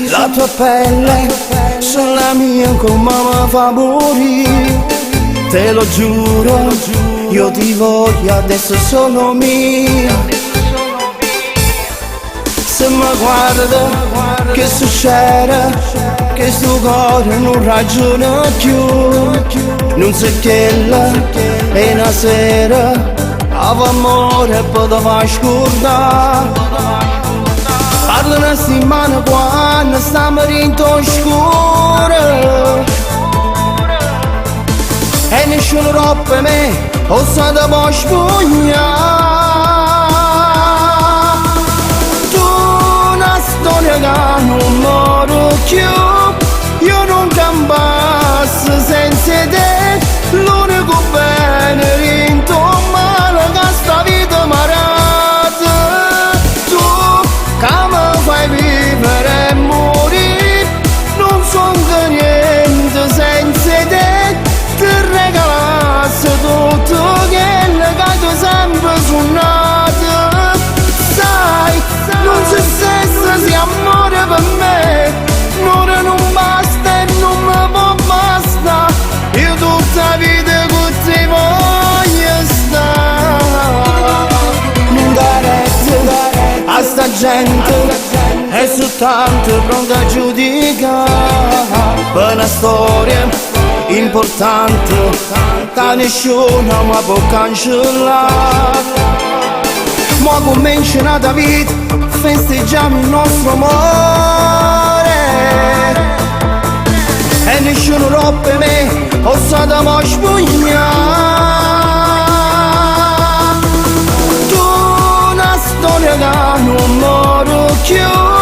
la tua pelle sulla mia come mi fa morire. Te lo giuro, io ti voglio adesso solo mia. Se mi guarda, che succede? Che sto cuore non ragiona più. Non so che è una sera, av'amore poteva scordare. Parla una settimana quando stiamo rinto scuro. E nessuno rompe me, o sa da può spugnare. Tu una storia che non moro più. Io non cambasso senza te. L'unico bene rinto male che sta vita marata. Tu che mi fai vivere e morire. Non son che niente senza te. Ti regalassi tutto quello che tu sempre suonato. Sai, non c'è sesso, sia amore per me. Ora non basta e non mi può bastare. Io tutta la vita con te voglio stare. Non garette a sta gente è soltanto pronta a giudicare. Per una storia importante che nessuno mi può cancellare. Ma comincia una vita, festeggiamo il nostro amore. E nessuno rompe me, o sa da mo spugnare. Tu una storia che non moro più.